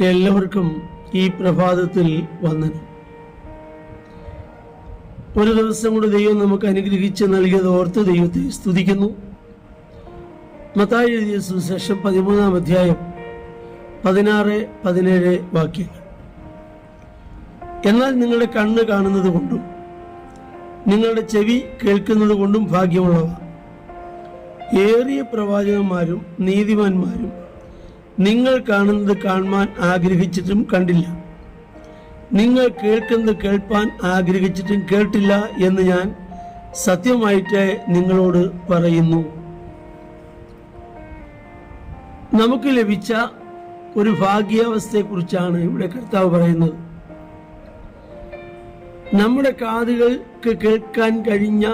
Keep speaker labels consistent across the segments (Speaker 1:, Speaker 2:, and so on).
Speaker 1: എല്ലാവർക്കും ഈ പ്രഭാതത്തിൽ വന്ദനം. ഒരു ദിവസം കൂടി ദൈവം നമുക്ക് അനുഗ്രഹിച്ച് നൽകിയത് ഓർത്ത് ദൈവത്തെ സ്തുതിക്കുന്നു. മത്തായി എഴുതിയ സുവിശേഷം 13-ാം അധ്യായം 16-17 വാക്യങ്ങൾ. എന്നാൽ നിങ്ങളുടെ കണ്ണ് കാണുന്നത് കൊണ്ടും നിങ്ങളുടെ ചെവി കേൾക്കുന്നത് കൊണ്ടും ഭാഗ്യമുള്ളവ. ഏറിയ പ്രവാചകന്മാരും നീതിമാന്മാരും നിങ്ങൾ കാണുന്നത് കാണുവാൻ ആഗ്രഹിച്ചിട്ടും കണ്ടില്ല, നിങ്ങൾ കേൾക്കുന്നത് കേൾപ്പാൻ ആഗ്രഹിച്ചിട്ടും കേട്ടില്ല എന്ന് ഞാൻ സത്യമായിട്ട് നിങ്ങളോട് പറയുന്നു. നമുക്ക് ലഭിച്ച ഒരു ഭാഗ്യാവസ്ഥയെക്കുറിച്ചാണ് ഇവിടെ കർത്താവ് പറയുന്നത്. നമ്മുടെ കാതുകൾക്ക് കേൾക്കാൻ കഴിഞ്ഞ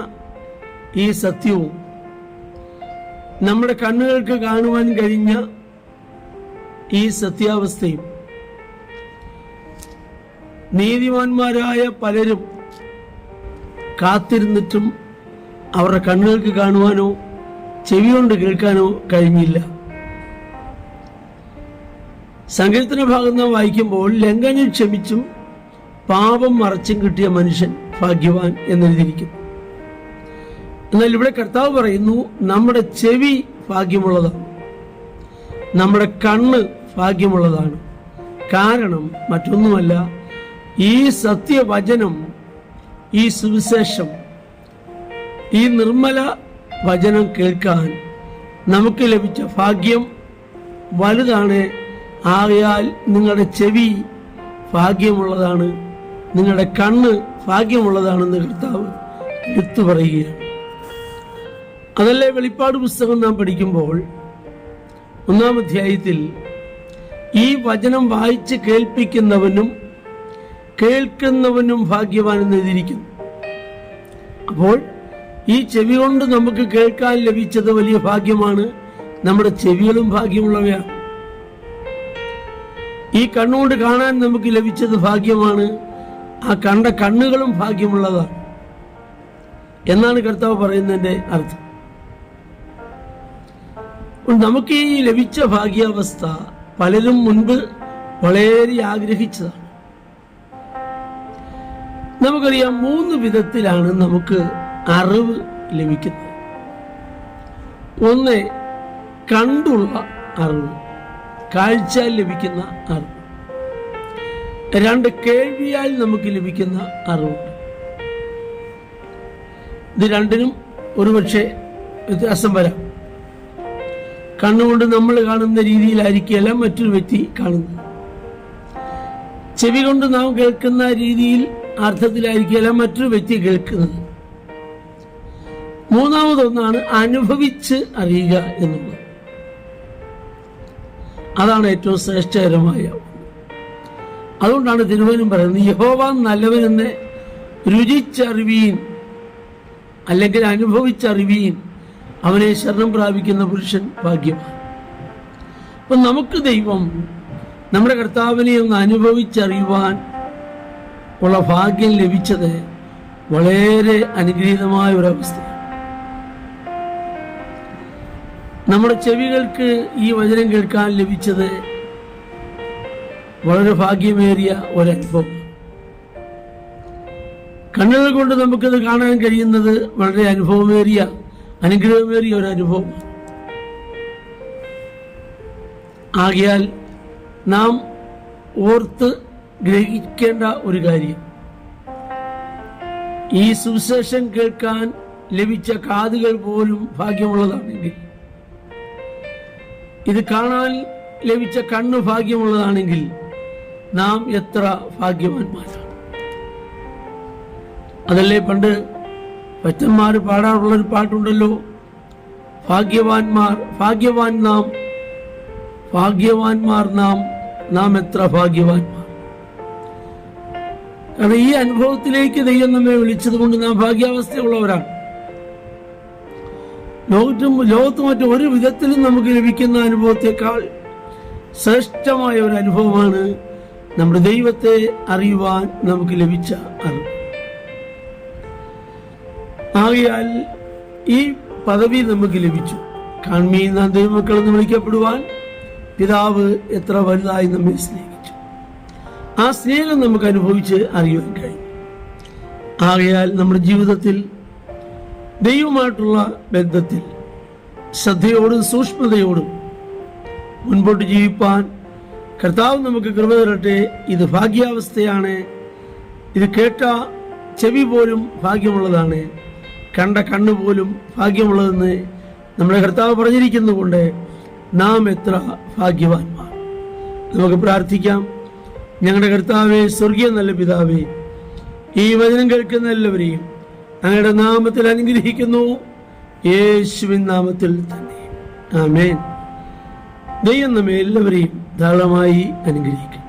Speaker 1: ഈ സത്യവും നമ്മുടെ കണ്ണുകൾക്ക് കാണുവാൻ കഴിഞ്ഞ ഈ സത്യാവസ്ഥയും നീതിമാന്മാരായ പലരും കാത്തിരുന്നിട്ടും അവരുടെ കണ്ണുകൾക്ക് കാണുവാനോ ചെവി കൊണ്ട് കേൾക്കാനോ കഴിഞ്ഞില്ല. സങ്കീർത്തന ഭാഗം നാം വായിക്കുമ്പോൾ ലംഘനം ക്ഷമിച്ചും പാപം മറച്ചും കിട്ടിയ മനുഷ്യൻ ഭാഗ്യവാൻ എന്നെഴുതിയിരിക്കുന്നു. എന്നാൽ ഇവിടെ കർത്താവ് പറയുന്നു, നമ്മുടെ ചെവി ഭാഗ്യമുള്ളതാണ്, നമ്മുടെ കണ്ണ് ഭാഗ്യമുള്ളതാണ്. കാരണം മറ്റൊന്നുമല്ല, ഈ സത്യവചനം, ഈ സുവിശേഷം, ഈ നിർമ്മല വചനം കേൾക്കാൻ നമുക്ക് ലഭിച്ച ഭാഗ്യം വലുതാണ്. ആകയാൽ നിങ്ങളുടെ ചെവി ഭാഗ്യമുള്ളതാണ്, നിങ്ങളുടെ കണ്ണ് ഭാഗ്യമുള്ളതാണെന്ന് കർത്താവ് എടുത്തു പറയുകയാണ്. അതല്ലേ വെളിപ്പാട് പുസ്തകം നാം പഠിക്കുമ്പോൾ 1-ാം അധ്യായത്തിൽ ഈ വചനം വായിച്ച് കേൾപ്പിക്കുന്നവനും കേൾക്കുന്നവനും ഭാഗ്യവാൻ എന്ന് എഴുതിയിരിക്കുന്നു. അപ്പോൾ ഈ ചെവി കൊണ്ട് നമുക്ക് കേൾക്കാൻ ലഭിച്ചത് വലിയ ഭാഗ്യമാണ്. നമ്മുടെ ചെവികളും ഭാഗ്യമുള്ളവയാണ്. ഈ കണ്ണുകൊണ്ട് കാണാൻ നമുക്ക് ലഭിച്ചത് ഭാഗ്യമാണ്. ആ കണ്ട കണ്ണുകളും ഭാഗ്യമുള്ളതാണ് എന്നാണ് കർത്താവ് പറയുന്നതിന്റെ അർത്ഥം. നമുക്ക് ഈ ലഭിച്ച ഭാഗ്യാവസ്ഥ പലരും മുൻപ് വളരെ ആഗ്രഹിച്ചതാണ്. നമുക്കറിയാം, 3 വിധത്തിലാണ് നമുക്ക് അറിവ് ലഭിക്കുന്നത്. ഒന്ന്, കണ്ടുള്ള അറിവ്, കാഴ്ചയാൽ ലഭിക്കുന്ന അറിവ്. 2, കേൾവിയാൽ നമുക്ക് ലഭിക്കുന്ന അറിവുണ്ട്. ഇത് രണ്ടിനും ഒരുപക്ഷെ വ്യത്യാസം വരാം. കണ്ണുകൊണ്ട് നമ്മൾ കാണുന്ന രീതിയിലായിരിക്കുകയല്ല മറ്റൊരു വ്യക്തി കാണുന്നത്. ചെവി കൊണ്ട് നാം കേൾക്കുന്ന രീതിയിൽ അർത്ഥത്തിലായിരിക്കുകയല്ല മറ്റൊരു വ്യക്തി കേൾക്കുന്നത്. 3-മതൊന്നാണ് അനുഭവിച്ച് അറിയുക എന്നുള്ളത്. അതാണ് ഏറ്റവും ശ്രേഷ്ഠകരമായ. അതുകൊണ്ടാണ് തിരുവചനം പറയുന്നത്, യഹോവ നല്ലവനെന്ന് രുചിച്ചറിവീൻ, അല്ലെങ്കിൽ അനുഭവിച്ചറിവീൻ, അവനെ ശരണം പ്രാപിക്കുന്ന പുരുഷൻ ഭാഗ്യവാൻ. അപ്പൊ നമുക്ക് ദൈവം നമ്മുടെ കർത്താവിനെ ഒന്ന് അനുഭവിച്ചറിയുവാൻ ഉള്ള ഭാഗ്യം ലഭിച്ചത് വളരെ അനുഗ്രഹീതമായ ഒരവസ്ഥയാണ്. നമ്മുടെ ചെവികൾക്ക് ഈ വചനം കേൾക്കാൻ ലഭിച്ചത് വളരെ ഭാഗ്യമേറിയ ഒരനുഭവം. കണ്ണുകൾ കൊണ്ട് നമുക്കത് കാണാൻ കഴിയുന്നത് വളരെ അനുഗ്രഹമേറിയ ഒരനുഭവം. ആകയാൽ നാം ഓർത്ത് ഗ്രഹിക്കേണ്ട ഒരു കാര്യം, ഈ സുവിശേഷം കേൾക്കാൻ ലഭിച്ച കാതുകൾ പോലും ഭാഗ്യമുള്ളതാണെങ്കിൽ, ഇത് കാണാൻ ലഭിച്ച കണ്ണ് ഭാഗ്യമുള്ളതാണെങ്കിൽ, നാം എത്ര ഭാഗ്യവാന്മാരാണ്. അതല്ലേ പണ്ട് ഭക്തന്മാർ പാടാറുള്ളൊരു പാട്ടുണ്ടല്ലോ, ഭാഗ്യവാന്മാർ നാം എത്ര ഭാഗ്യവാന്മാർ. കാരണം ഈ അനുഭവത്തിലേക്ക് ദൈവം നമ്മെ വിളിച്ചത് കൊണ്ട് നാം ഭാഗ്യാവസ്ഥയുള്ളവരാണ്. ലോകത്ത് മറ്റൊരു വിധത്തിലും നമുക്ക് ലഭിക്കുന്ന അനുഭവത്തെക്കാൾ ശ്രേഷ്ഠമായ ഒരു അനുഭവമാണ് നമ്മുടെ ദൈവത്തെ അറിയുവാൻ നമുക്ക് ലഭിച്ച അറിവ്. ആകയാൽ ഈ പദവി നമുക്ക് ലഭിച്ചു. കാൺമീൻ നാം ദൈവമക്കളെന്ന് വിളിക്കപ്പെടുവാൻ പിതാവ് എത്ര വലുതായി നമ്മെ സ്നേഹിച്ചു. ആ സ്നേഹം നമുക്ക് അനുഭവിച്ച് അറിയുവാൻ കഴിയും. ആകയാൽ നമ്മുടെ ജീവിതത്തിൽ ദൈവമായിട്ടുള്ള ബന്ധത്തിൽ ശ്രദ്ധയോടും സൂക്ഷ്മതയോടും മുൻപോട്ട് ജീവിപ്പാൻ കർത്താവ് നമുക്ക് കൃപ തരട്ടെ. ഇത് ഭാഗ്യാവസ്ഥയാണ്. ഇത് കേട്ട ചെവി പോലും ഭാഗ്യമുള്ളതാണ്, കണ്ട കണ്ണ് പോലും ഭാഗ്യമുള്ളതെന്ന് നമ്മുടെ കർത്താവ് പറഞ്ഞിരിക്കുന്നുകൊണ്ട് നാം എത്ര ഭാഗ്യവാന്മാർ. നമുക്ക് പ്രാർത്ഥിക്കാം. ഞങ്ങളുടെ കർത്താവേ, സ്വർഗീയ നല്ല പിതാവേ, ഈ വചനം കേൾക്കുന്ന എല്ലാവരെയും അങ്ങയുടെ നാമത്തിൽ അനുഗ്രഹിക്കുന്നു, യേശുവിൻ നാമത്തിൽ തന്നെ. ആമേൻ. ദൈവം നമ്മെ എല്ലാവരെയും ധാരാളമായി അനുഗ്രഹിക്കും.